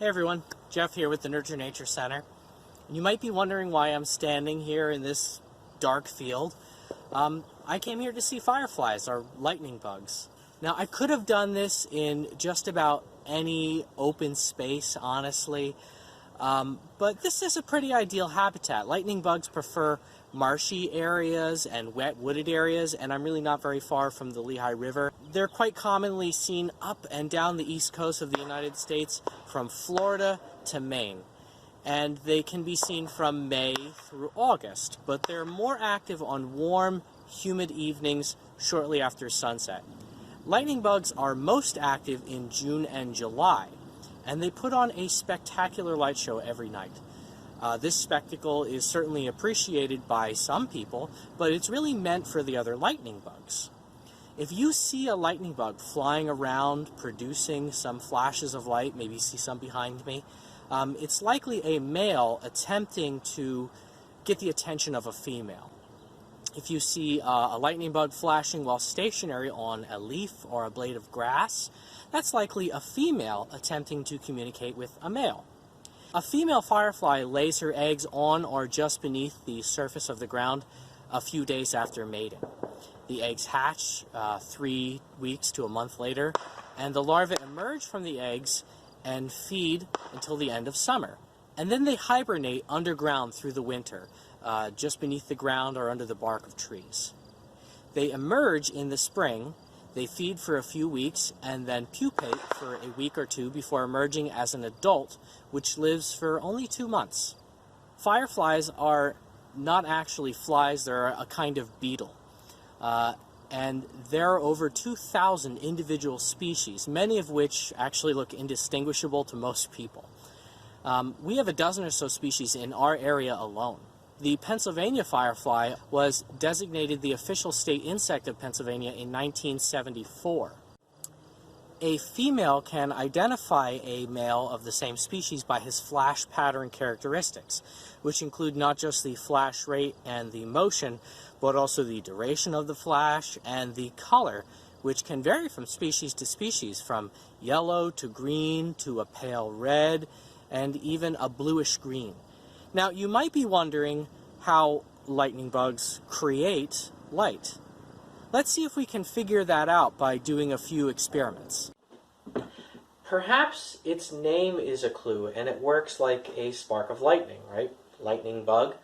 Hey everyone, Jeff here with the Nurture Nature Center. You might be wondering why I'm standing here in this dark field. I came here to see fireflies, or lightning bugs. Now I could have done this in just about any open space, honestly, but this is a pretty ideal habitat. Lightning bugs prefer marshy areas and wet wooded areas, and I'm really not very far from the Lehigh River. They're quite commonly seen up and down the east coast of the United States from Florida to Maine. And they can be seen from May through August, but they're more active on warm, humid evenings shortly after sunset. Lightning bugs are most active in June and July, and they put on a spectacular light show every night. This spectacle is certainly appreciated by some people, but it's really meant for the other lightning bugs. If you see a lightning bug flying around producing some flashes of light, maybe you see some behind me, it's likely a male attempting to get the attention of a female. If you see a lightning bug flashing while stationary on a leaf or a blade of grass, that's likely a female attempting to communicate with a male. A female firefly lays her eggs on or just beneath the surface of the ground a few days after mating. The eggs hatch 3 weeks to a month later, and the larvae emerge from the eggs and feed until the end of summer. And then they hibernate underground through the winter, just beneath the ground or under the bark of trees. They emerge in the spring. They feed for a few weeks and then pupate for a week or two before emerging as an adult, which lives for only 2 months. Fireflies are not actually flies, they're a kind of beetle. And there are over 2,000 individual species, many of which actually look indistinguishable to most people. We have a dozen or so species in our area alone. The Pennsylvania firefly was designated the official state insect of Pennsylvania in 1974. A female can identify a male of the same species by his flash pattern characteristics, which include not just the flash rate and the motion, but also the duration of the flash and the color, which can vary from species to species, from yellow to green to a pale red and even a bluish green. Now, you might be wondering how lightning bugs create light. Let's see if we can figure that out by doing a few experiments. Perhaps its name is a clue, and it works like a spark of lightning, right? Lightning bug.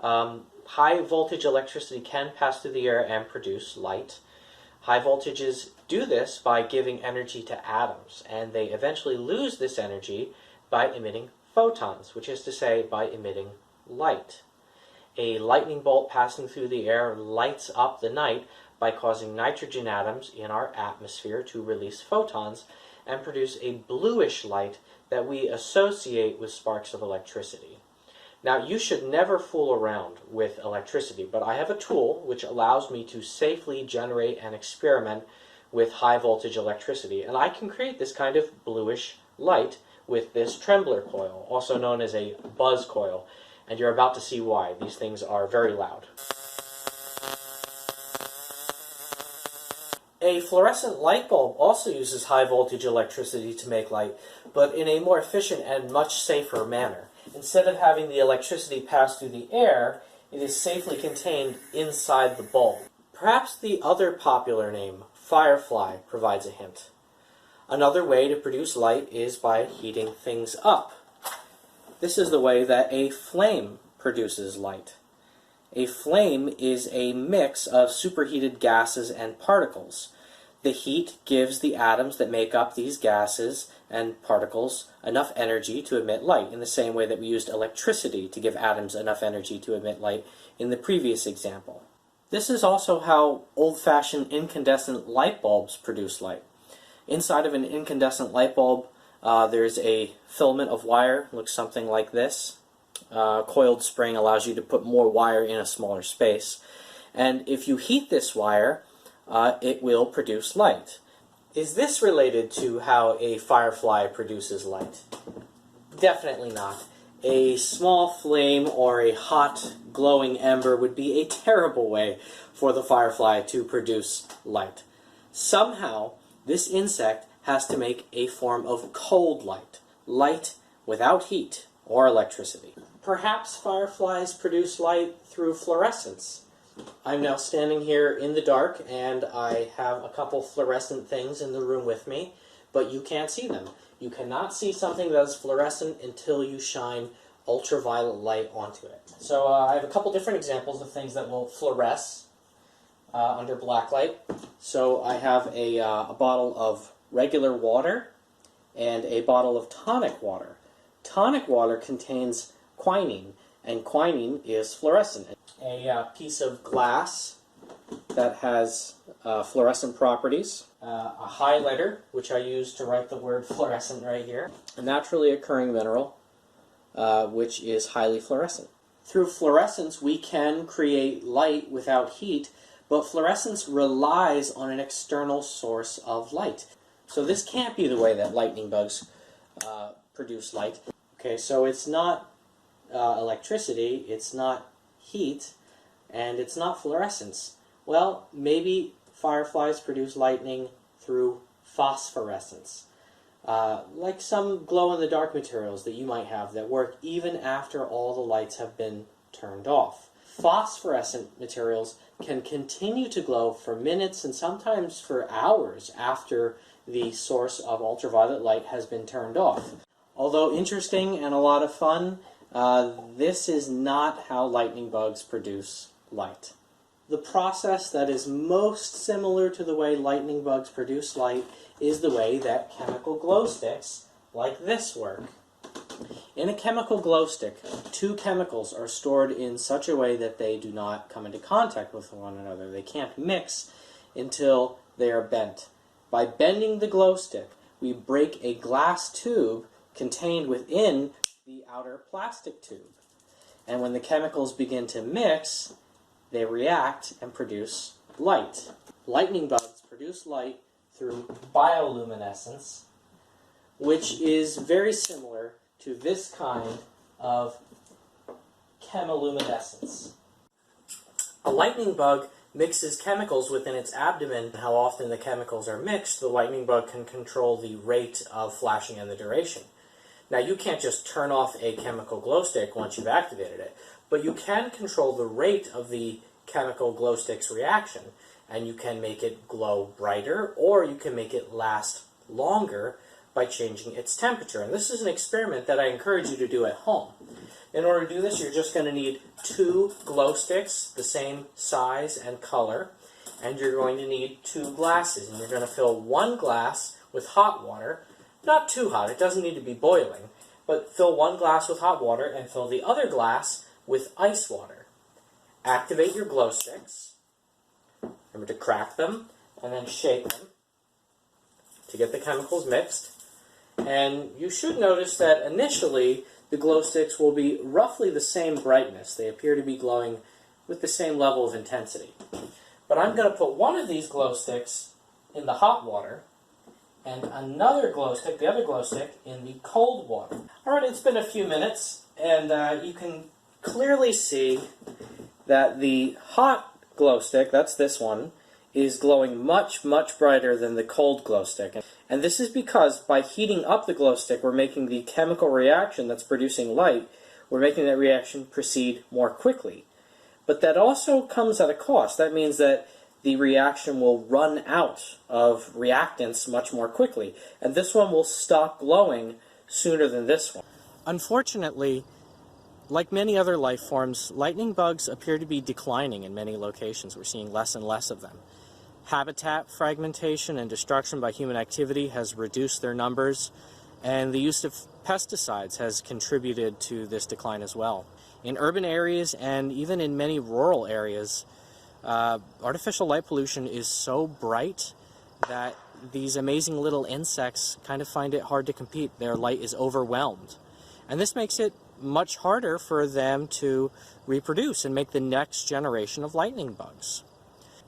High voltage electricity can pass through the air and produce light. High voltages do this by giving energy to atoms, and they eventually lose this energy by emitting photons, which is to say by emitting light. A lightning bolt passing through the air lights up the night by causing nitrogen atoms in our atmosphere to release photons and produce a bluish light that we associate with sparks of electricity. Now, you should never fool around with electricity, but I have a tool which allows me to safely generate and experiment with high voltage electricity, and I can create this kind of bluish light with this trembler coil, also known as a buzz coil, and you're about to see why. These things are very loud. A fluorescent light bulb also uses high voltage electricity to make light, but in a more efficient and much safer manner. Instead of having the electricity pass through the air, it is safely contained inside the bulb. Perhaps the other popular name, firefly, provides a hint. Another way to produce light is by heating things up. This is the way that a flame produces light. A flame is a mix of superheated gases and particles. The heat gives the atoms that make up these gases and particles enough energy to emit light, in the same way that we used electricity to give atoms enough energy to emit light in the previous example. This is also how old-fashioned incandescent light bulbs produce light. Inside of an incandescent light bulb, there's a filament of wire, looks something like this. Coiled spring allows you to put more wire in a smaller space. And if you heat this wire, it will produce light. Is this related to how a firefly produces light? Definitely not. A small flame or a hot, glowing ember would be a terrible way for the firefly to produce light. Somehow, this insect has to make a form of cold light. light without heat or electricity. Perhaps fireflies produce light through fluorescence. I'm now standing here in the dark, and I have a couple fluorescent things in the room with me, but you can't see them. You cannot see something that is fluorescent until you shine ultraviolet light onto it. So I have a couple different examples of things that will fluoresce under black light. So I have a bottle of regular water and a bottle of tonic water. Tonic water contains quinine, and quinine is fluorescent. A piece of glass that has fluorescent properties, a highlighter, which I use to write the word fluorescent right here, a naturally occurring mineral, which is highly fluorescent. Through fluorescence, we can create light without heat, but fluorescence relies on an external source of light. So this can't be the way that lightning bugs produce light. Okay, so it's not electricity, it's not heat, and it's not fluorescence. Well, maybe fireflies produce lightning through phosphorescence. Like some glow-in-the-dark materials that you might have that work even after all the lights have been turned off. Phosphorescent materials can continue to glow for minutes and sometimes for hours after the source of ultraviolet light has been turned off. Although interesting and a lot of fun, this is not how lightning bugs produce light. The process that is most similar to the way lightning bugs produce light is the way that chemical glow sticks like this work. In a chemical glow stick, two chemicals are stored in such a way that they do not come into contact with one another. They can't mix until they are bent. By bending the glow stick, we break a glass tube contained within the outer plastic tube. And when the chemicals begin to mix, they react and produce light. Lightning bugs produce light through bioluminescence, which is very similar to this kind of chemiluminescence. A lightning bug mixes chemicals within its abdomen. How often the chemicals are mixed, the lightning bug can control the rate of flashing and the duration. Now, you can't just turn off a chemical glow stick once you've activated it, but you can control the rate of the chemical glow stick's reaction, and you can make it glow brighter, or you can make it last longer by changing its temperature. And this is an experiment that I encourage you to do at home. In order to do this, you're just going to need 2 glow sticks, the same size and color, and you're going to need 2 glasses. And you're going to fill 1 glass with hot water, not too hot, it doesn't need to be boiling, but fill 1 glass with hot water and fill the other glass with ice water. Activate your glow sticks. Remember to crack them and then shake them to get the chemicals mixed. And you should notice that initially the glow sticks will be roughly the same brightness. They appear to be glowing with the same level of intensity. But I'm going to put one of these glow sticks in the hot water and another glow stick, the other glow stick, in the cold water. Alright, it's been a few minutes, and you can clearly see that the hot glow stick, that's this one, is glowing much, much brighter than the cold glow stick. And this is because by heating up the glow stick, we're making the chemical reaction that's producing light, we're making that reaction proceed more quickly. But that also comes at a cost. That means that the reaction will run out of reactants much more quickly. And this one will stop glowing sooner than this one. Unfortunately, like many other life forms, lightning bugs appear to be declining in many locations. We're seeing less and less of them. Habitat fragmentation and destruction by human activity has reduced their numbers, and the use of pesticides has contributed to this decline as well. In urban areas and even in many rural areas, artificial light pollution is so bright that these amazing little insects kind of find it hard to compete. Their light is overwhelmed. And this makes it much harder for them to reproduce and make the next generation of lightning bugs.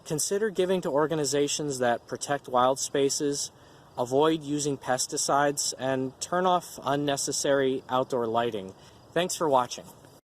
Consider giving to organizations that protect wild spaces, avoid using pesticides, and turn off unnecessary outdoor lighting. Thanks for watching.